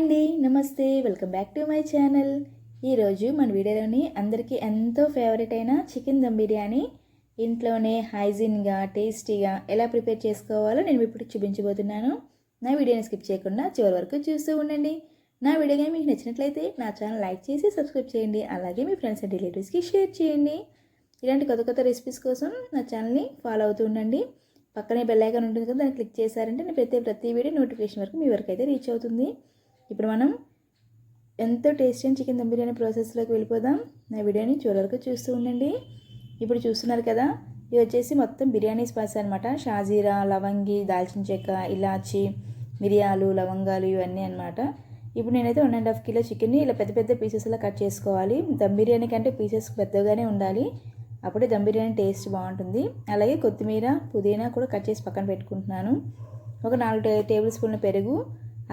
అండి, నమస్తే. Welcome back to my channel. ఈరోజు మన వీడియోలోని అందరికీ ఎంతో ఫేవరెట్ అయిన చికెన్ దమ్ బిర్యానీ ఇంట్లోనే హైజీన్గా టేస్టీగా ఎలా ప్రిపేర్ చేసుకోవాలో నేను ఇప్పుడు చూపించబోతున్నాను. నా వీడియోని స్కిప్ చేయకుండా చివరి వరకు చూస్తూ ఉండండి. నా వీడియో కానీ మీకు నచ్చినట్లయితే నా ఛానల్ లైక్ చేసి సబ్స్క్రైబ్ చేయండి. అలాగే మీ ఫ్రెండ్స్ అండ్ రిలేటివ్స్కి షేర్ చేయండి. ఇలాంటి కొత్త కొత్త రెసిపీస్ కోసం నా ఛానల్ని ఫాలో అవుతూ ఉండండి. పక్కనే బెల్ ఐకాన్ ఉంటుంది కదా, దాన్ని క్లిక్ చేశారంటే నేను ప్రతి వీడియో నోటిఫికేషన్ వరకు మీ వరకు అయితే రీచ్ అవుతుంది. ఇప్పుడు మనం ఎంతో టేస్టీ అయిన చికెన్ దమ్ బిర్యానీ ప్రాసెస్లోకి వెళ్ళిపోదాం. నా వీడియోని చివరి వరకు చూస్తూ ఉండండి. ఇప్పుడు చూస్తున్నారు కదా, ఇవి వచ్చేసి మొత్తం బిర్యానీ స్పైస్ అనమాట. షాజీరా, లవంగి, దాల్చిన చెక్క, ఇలాచి, మిరియాలు, లవంగాలు ఇవన్నీ అనమాట. ఇప్పుడు నేనైతే 1.5 కిలో చికెన్ని ఇలా పెద్ద పెద్ద పీసెస్లా కట్ చేసుకోవాలి. దమ్ బిర్యానీ కంటే పీసెస్ పెద్దగానే ఉండాలి, అప్పుడే దమ్ బిర్యానీ టేస్ట్ బాగుంటుంది. అలాగే కొత్తిమీర, పుదీనా కూడా కట్ చేసి పక్కన పెట్టుకుంటున్నాను. ఒక 4 టేబుల్ స్పూన్ల పెరుగు,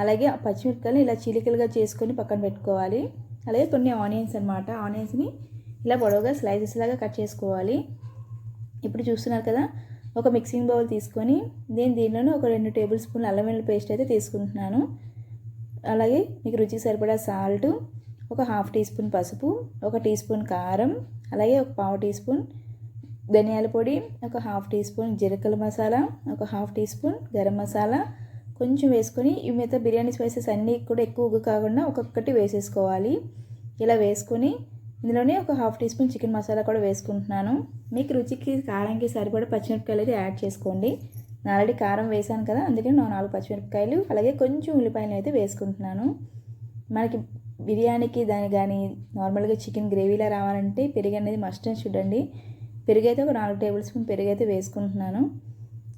అలాగే పచ్చిమిరపకాయలు ఇలా చీలికలుగా చేసుకొని పక్కన పెట్టుకోవాలి. అలాగే కొన్ని ఆనియన్స్ అనమాట. ఆనియన్స్ని ఇలా పొడవుగా స్లైసెస్ లాగా కట్ చేసుకోవాలి. ఇప్పుడు చూస్తున్నారు కదా, ఒక మిక్సింగ్ బౌల్ తీసుకొని దీనిలోనే ఒక 2 టేబుల్ స్పూన్ల అల్లం వెల్లుల్లి పేస్ట్ అయితే తీసుకుంటున్నాను. అలాగే మీకు రుచికి సరిపడా సాల్ట్, ఒక 1/2 టీ స్పూన్ పసుపు, 1 టీ స్పూన్ కారం, అలాగే ఒక 1/2 టీ స్పూన్ ధనియాల పొడి, ఒక 1/2 టీ స్పూన్ జీలకర్ర మసాలా, ఒక 1/2 టీ స్పూన్ గరం మసాలా కొంచెం వేసుకొని ఈ మిగతా బిర్యానీ స్పైసెస్ అన్నీ కూడా ఎక్కువగా కాకుండా ఒక్కొక్కటి వేసేసుకోవాలి. ఇలా వేసుకొని ఇందులోనే ఒక 1/2 టీ స్పూన్ చికెన్ మసాలా కూడా వేసుకుంటున్నాను. మీకు రుచికి కారంకి సరిపడా పచ్చిమిరపకాయలు అయితే యాడ్ చేసుకోండి. నేను ఆల్రెడీ కారం వేసాను కదా, అందుకని 4 పచ్చిమిరపకాయలు అలాగే కొంచెం ఉల్లిపాయలు అయితే వేసుకుంటున్నాను. మనకి బిర్యానీకి దాని కానీ నార్మల్గా చికెన్ గ్రేవీలా రావాలంటే పెరుగు అనేది మస్ట్ అని చూడండి. పెరుగు అయితే ఒక 4 టేబుల్ స్పూన్ పెరుగు అయితే వేసుకుంటున్నాను.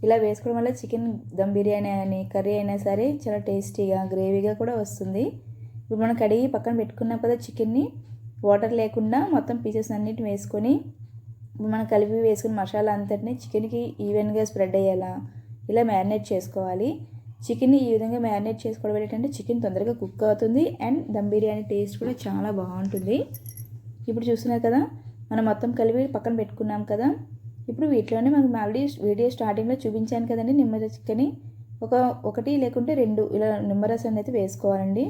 ఇలా వేసుకోవడం వల్ల చికెన్ దమ్ బిర్యానీ అని కర్రీ అయినా సరే చాలా టేస్టీగా గ్రేవీగా కూడా వస్తుంది. ఇప్పుడు మనం కడిగి పక్కన పెట్టుకున్నాం కదా చికెన్ని, వాటర్ లేకుండా మొత్తం పీసెస్ అన్నిటిని వేసుకొని మనం కలిపి వేసుకుని మసాలా అంతటిని చికెన్కి ఈవెన్గా స్ప్రెడ్ అయ్యేలా ఇలా మ్యారినేట్ చేసుకోవాలి. చికెన్ని ఈ విధంగా మ్యారినేట్ చేసుకోవడం ఏంటంటే చికెన్ తొందరగా కుక్ అవుతుంది అండ్ దమ్ బిర్యానీ టేస్ట్ కూడా చాలా బాగుంటుంది. ఇప్పుడు చూస్తున్నారు కదా, మనం మొత్తం కలిపి పక్కన పెట్టుకున్నాం కదా. ఇప్పుడు వీటిలోనే మనకు ఆల్రెడీ వీడియో స్టార్టింగ్లో చూపించాను కదండి, నిమ్మరసం చికెన్ ఒకటి లేకుంటే 2 ఇలా నిమ్మరసం అయితే వేసుకోవాలండి.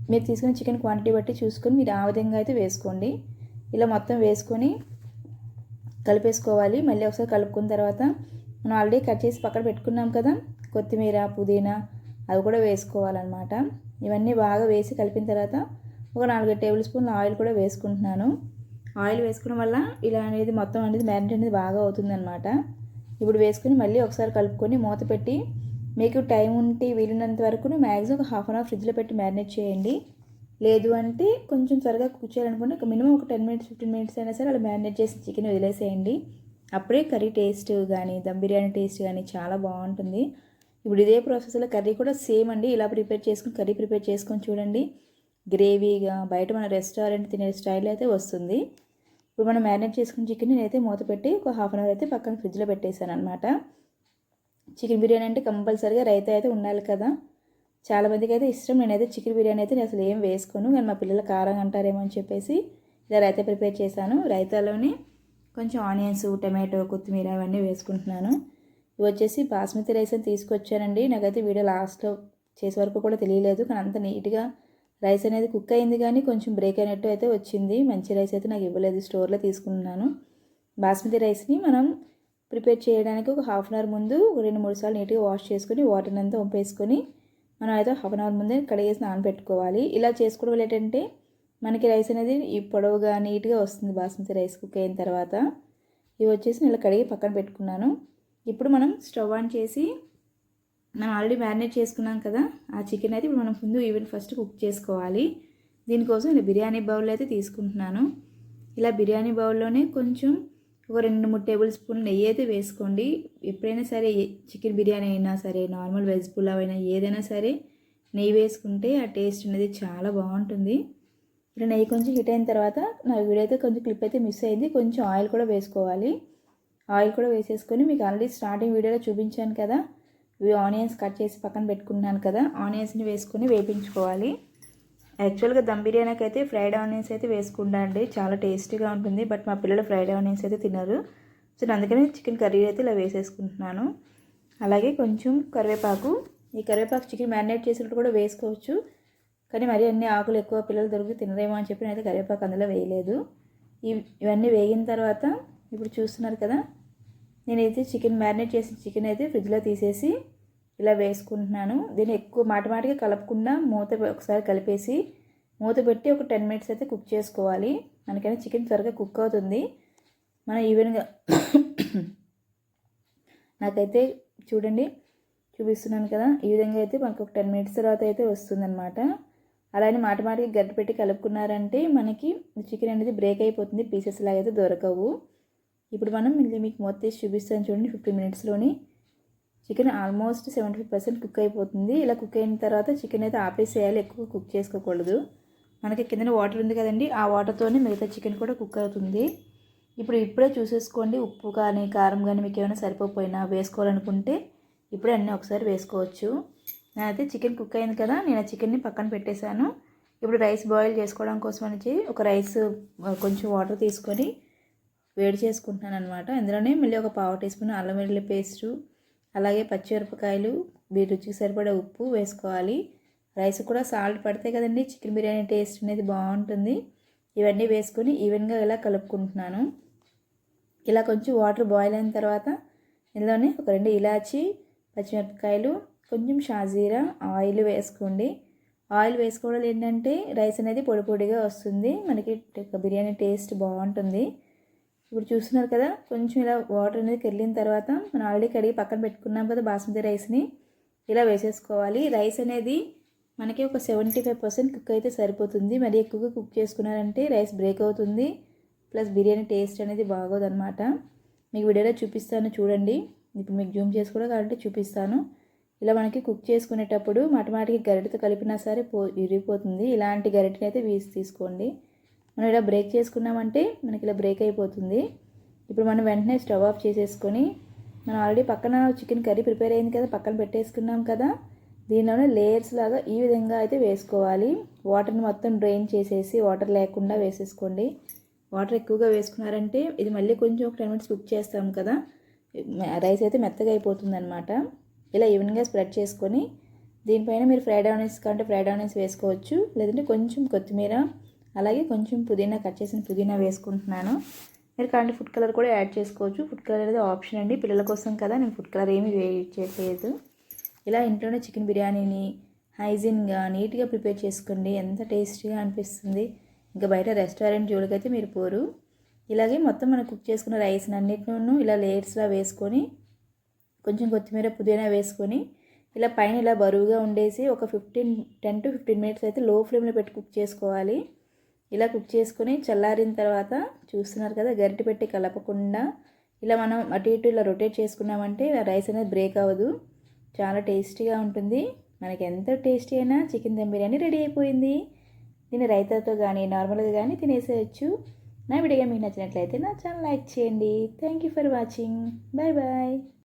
మీరు తీసుకున్న చికెన్ క్వాంటిటీ బట్టి చూసుకొని మీరు ఆ విధంగా అయితే వేసుకోండి. ఇలా మొత్తం వేసుకొని కలిపేసుకోవాలి. మళ్ళీ ఒకసారి కలుపుకున్న తర్వాత మనం ఆల్రెడీ కట్ చేసి పక్కన పెట్టుకున్నాం కదా కొత్తిమీర, పుదీనా, అవి కూడా వేసుకోవాలన్నమాట. ఇవన్నీ బాగా వేసి కలిపిన తర్వాత ఒక 4 టేబుల్ స్పూన్ల ఆయిల్ కూడా వేసుకుంటున్నాను. ఆయిల్ వేసుకోవడం వల్ల ఇలా అనేది మొత్తం అనేది మ్యారినేట్ అనేది బాగా అవుతుందన్నమాట. ఇప్పుడు వేసుకుని మళ్ళీ ఒకసారి కలుపుకొని మూత పెట్టి మీకు టైం ఉంటే వీలున్నంత వరకు మ్యాక్సిమం ఒక 1/2 అవర్ ఫ్రిడ్జ్లో పెట్టి మ్యారినేట్ చేయండి. లేదు అంటే కొంచెం త్వరగా కుక్ చేయాలనుకుంటే మినిమం ఒక 10 మినిట్స్ 15 మినిట్స్ అయినా సరే అలా మ్యారినేట్ చేసి చికెన్ వదిలేసేయండి. అప్పుడే కర్రీ టేస్ట్ కానీ దమ్ బిర్యానీ టేస్ట్ కానీ చాలా బాగుంటుంది. ఇప్పుడు ఇదే ప్రాసెస్లో కర్రీ కూడా సేమ్ అండి. ఇలా కర్రీ ప్రిపేర్ చేసుకొని చూడండి. గ్రేవీగా బయట మన రెస్టారెంట్ తినే స్టైల్ అయితే వస్తుంది. ఇప్పుడు మనం మ్యారినేట్ చేసుకున్న చికెన్ నేనైతే మూత పెట్టి ఒక 1/2 అవర్ అయితే పక్కన ఫ్రిడ్జ్లో పెట్టేశాను అనమాట. చికెన్ బిర్యానీ అంటే కంపల్సరీగా రైతా అయితే ఉండాలి కదా, చాలామందికి అయితే ఇష్టం. నేనైతే చికెన్ బిర్యానీ అయితే నేను అసలు ఏం వేసుకోను, కానీ మా పిల్లలు కారం అంటారేమో అని చెప్పేసి ఇలా రైతా ప్రిపేర్ చేశాను. రైతాలోనే కొంచెం ఆనియన్స్, టమాటో, కొత్తిమీర అవన్నీ వేసుకుంటున్నాను. ఇవి వచ్చేసి బాస్మతి రైస్ అని తీసుకొచ్చానండి. నాకైతే వీడియో లాస్ట్లో చేసే వరకు కూడా తెలియలేదు, కానీ అంత నీట్గా రైస్ అనేది కుక్ అయింది, కానీ కొంచెం బ్రేక్ అయినట్టు అయితే వచ్చింది. మంచి రైస్ అయితే నాకు ఇవ్వలేదు, స్టోర్లో తీసుకున్నాను. బాస్మతి రైస్ని మనం ప్రిపేర్ చేయడానికి ఒక 1/2 అవర్ ముందు 2-3 సార్లు నీట్గా వాష్ చేసుకొని వాటర్ అంతా వంపేసుకొని మనం అయితే 1/2 అవర్ ముందే కడిగేసి నానబెట్టుకోవాలి. ఇలా చేసుకోవడం వల్ల ఏంటంటే మనకి రైస్ అనేది ఈ పొడవుగా నీట్గా వస్తుంది బాస్మతి రైస్ కుక్ అయిన తర్వాత. ఇవి వచ్చేసి ఇలా కడిగి పక్కన పెట్టుకున్నాను. ఇప్పుడు మనం స్టవ్ ఆన్ చేసి మనం ఆల్రెడీ మ్యారినేట్ చేసుకున్నాం కదా ఆ చికెన్ అయితే ఇప్పుడు మనం ముందు ఫస్ట్ కుక్ చేసుకోవాలి. దీనికోసం ఇలా బిర్యానీ బౌల్ అయితే తీసుకుంటున్నాను. ఇలా బిర్యానీ బౌల్లోనే కొంచెం ఒక 2-3 టేబుల్ స్పూన్ నెయ్యి అయితే వేసుకోండి. ఎప్పుడైనా సరే చికెన్ బిర్యానీ అయినా సరే నార్మల్ వెజ్ పులావ్ అయినా ఏదైనా సరే నెయ్యి వేసుకుంటే ఆ టేస్ట్ అనేది చాలా బాగుంటుంది. ఇలా నెయ్యి కొంచెం హీట్ అయిన తర్వాత నా వీడియో అయితే కొంచెం క్లిప్ అయితే మిస్ అయింది, కొంచెం ఆయిల్ కూడా వేసుకోవాలి. ఆయిల్ కూడా వేసేసుకొని మీకు ఆల్రెడీ స్టార్టింగ్ వీడియోలో చూపించాను కదా, ఇవి ఆనియన్స్ కట్ చేసి పక్కన పెట్టుకున్నాను కదా, ఆనియన్స్ని వేసుకొని వేపించుకోవాలి. యాక్చువల్గా దమ్ బిర్యానీకి అయితే ఫ్రైడ్ ఆనియన్స్ అయితే వేసుకుంటా అండి, చాలా టేస్టీగా ఉంటుంది. బట్ మా పిల్లలు ఫ్రైడ్ ఆనియన్స్ అయితే తినరు, సో అందుకని చికెన్ కర్రీ అయితే ఇలా వేసేసుకుంటున్నాను. అలాగే కొంచెం కరివేపాకు, ఈ కరివేపాకు చికెన్ మ్యారినేట్ చేసినప్పుడు కూడా వేసుకోవచ్చు, కానీ మరీ అన్ని ఆకులు ఎక్కువ పిల్లలు దొరికి తినరేమో అని చెప్పి నేనైతే కరివేపాకు అందులో వేయలేదు. ఇవన్నీ వేగిన తర్వాత ఇప్పుడు చూస్తున్నారు కదా, నేనైతే చికెన్ మ్యారినేట్ చేసిన చికెన్ అయితే ఫ్రిడ్జ్లో తీసేసి ఇలా వేసుకుంటున్నాను. దీన్ని ఎక్కువ మాటిగా కలపకుండా ఒకసారి కలిపేసి మూత పెట్టి ఒక 10 మినిట్స్ అయితే కుక్ చేసుకోవాలి. మనకైనా చికెన్ త్వరగా కుక్ అవుతుంది. మనం ఈవెన్గా నాకైతే చూడండి చూపిస్తున్నాను కదా, ఈ విధంగా అయితే మనకు ఒక 10 మినిట్స్ తర్వాత అయితే వస్తుందన్నమాట. అలానే మాటికి గడ్డ పెట్టి కలుపుకున్నారంటే మనకి చికెన్ అనేది బ్రేక్ అయిపోతుంది, పీసెస్ లాగా అయితే దొరకవు. ఇప్పుడు మనం మీకు మూత తీసి చూపిస్తాను చూడండి. 15 మినిట్స్లోని చికెన్ ఆల్మోస్ట్ 75% కుక్ అయిపోతుంది. ఇలా కుక్ అయిన తర్వాత చికెన్ అయితే ఆపేసేయాలి, ఎక్కువ కుక్ చేసుకోకూడదు. మనకి కింద వాటర్ ఉంది కదండి, ఆ వాటర్తోనే మిగతా చికెన్ కూడా కుక్ అవుతుంది. ఇప్పుడే చూసేసుకోండి, ఉప్పు కానీ కారం కానీ మీకు ఏమైనా సరిపోయినా వేసుకోవాలనుకుంటే ఇప్పుడే అన్నీ ఒకసారి వేసుకోవచ్చు. నేనైతే చికెన్ కుక్ అయింది కదా, నేను ఆ చికెన్ని పక్కన పెట్టేశాను. ఇప్పుడు రైస్ బాయిల్ చేసుకోవడం కోసం అని ఒక రైస్ కొంచెం వాటర్ తీసుకొని వేడి చేసుకుంటున్నాను అనమాట. అందులోనే మళ్ళీ ఒక 1/2 టీ స్పూన్ అల్లం వెల్లుల్లి పేస్టు, అలాగే పచ్చిమిరపకాయలు, మీ రుచికి సరిపడా ఉప్పు వేసుకోవాలి. రైస్ కూడా సాల్ట్ పడితే కదండి చికెన్ బిర్యానీ టేస్ట్ అనేది బాగుంటుంది. ఇవన్నీ వేసుకొని ఈవెన్గా ఇలా కలుపుకుంటున్నాను. ఇలా కొంచెం వాటర్ బాయిల్ అయిన తర్వాత ఇందులోనే ఒక 2 ఇలాచి, పచ్చిమిరపకాయలు, కొంచెం షాజీరా, ఆయిల్ వేసుకోండి. ఆయిల్ వేసుకోవడం ఏంటంటే రైస్ అనేది పొడి పొడిగా వస్తుంది, మనకి బిర్యానీ టేస్ట్ బాగుంటుంది. ఇప్పుడు చూస్తున్నారు కదా, కొంచెం ఇలా వాటర్ అనేది కెళ్ళిన తర్వాత మనం ఆల్రెడీ కడిగి పక్కన పెట్టుకున్నాం కదా బాస్మతి రైస్ని, ఇలా వేసేసుకోవాలి. రైస్ అనేది మనకి ఒక 75% కుక్ అయితే సరిపోతుంది. మరి ఎక్కువగా కుక్ చేసుకున్నారంటే రైస్ బ్రేక్ అవుతుంది, ప్లస్ బిర్యానీ టేస్ట్ అనేది బాగోదన్నమాట. మీకు వీడియోలో చూపిస్తాను చూడండి. ఇప్పుడు మీకు జూమ్ చేసి కూడా కావాలంటే చూపిస్తాను. ఇలా మనకి కుక్ చేసుకునేటప్పుడు మాటికి గరిటెతో కలిపినా సరే విరిగిపోతుంది. ఇలాంటి గరిటెని అయితే తీసుకోండి. మనం ఇలా బ్రేక్ చేసుకున్నామంటే మనకి ఇలా బ్రేక్ అయిపోతుంది. ఇప్పుడు మనం వెంటనే స్టవ్ ఆఫ్ చేసేసుకొని మనం ఆల్రెడీ పక్కన చికెన్ కర్రీ ప్రిపేర్ అయింది కదా, పక్కన పెట్టేసుకున్నాం కదా, దీనిలోనే లేయర్స్ లాగా ఈ విధంగా అయితే వేసుకోవాలి. వాటర్ని మొత్తం డ్రైన్ చేసేసి వాటర్ లేకుండా వేసేసుకోండి. వాటర్ ఎక్కువగా వేసుకున్నారంటే ఇది మళ్ళీ కొంచెం ఒక 10 మినిట్స్ కుక్ చేస్తాం కదా, రైస్ అయితే మెత్తగా అయిపోతుంది అనమాట. ఇలా ఈవెన్గా స్ప్రెడ్ చేసుకొని దీనిపైన మీరు ఫ్రైడ్ ఆనియన్స్ కంటే ఫ్రైడ్ ఆనియన్స్ వేసుకోవచ్చు, లేదంటే కొంచెం కొత్తిమీర, అలాగే కొంచెం పుదీనా, కట్ చేసిన పుదీనా వేసుకుంటున్నాను. మీరు కాంటే ఫుడ్ కలర్ కూడా యాడ్ చేసుకోవచ్చు. ఫుడ్ కలర్ అనేది ఆప్షన్ అండి, పిల్లల కోసం కదా, నేను ఫుడ్ కలర్ ఏమీ చేయలేదు. ఇలా ఇంట్లోనే చికెన్ బిర్యానీని హైజీన్గా నీట్గా ప్రిపేర్ చేసుకోండి, ఎంత టేస్టీగా అనిపిస్తుంది. ఇంకా బయట రెస్టారెంట్ జోలికైతే మీరు పోరు. ఇలాగే మొత్తం మనం కుక్ చేసుకున్న రైస్ని అన్నిటినూ ఇలా లేయర్స్లా వేసుకొని కొంచెం కొత్తిమీర, పుదీనా వేసుకొని ఇలా పైన ఇలా బరువుగా ఉండేసి ఒక 10 to 15 మినిట్స్ అయితే లో ఫ్లేమ్లో పెట్టి కుక్ చేసుకోవాలి. ఇలా కుక్ చేసుకొని చల్లారిన తర్వాత చూస్తున్నారు కదా, గరిటె పెట్టి కలపకుండా ఇలా మనం అటు ఇటు ఇలా రొటేట్ చేసుకున్నామంటే రైస్ అనేది బ్రేక్ అవ్వదు, చాలా టేస్టీగా ఉంటుంది. మనకి ఎంత టేస్టీ అయినా చికెన్ దమ్ బిర్యానీ రెడీ అయిపోయింది. దీన్ని రైతాతో కానీ నార్మల్గా కానీ తినేసేయచ్చు. నా వీడియో మీకు నచ్చినట్లయితే నా ఛానల్ లైక్ చేయండి. Thank you for watching. Bye bye.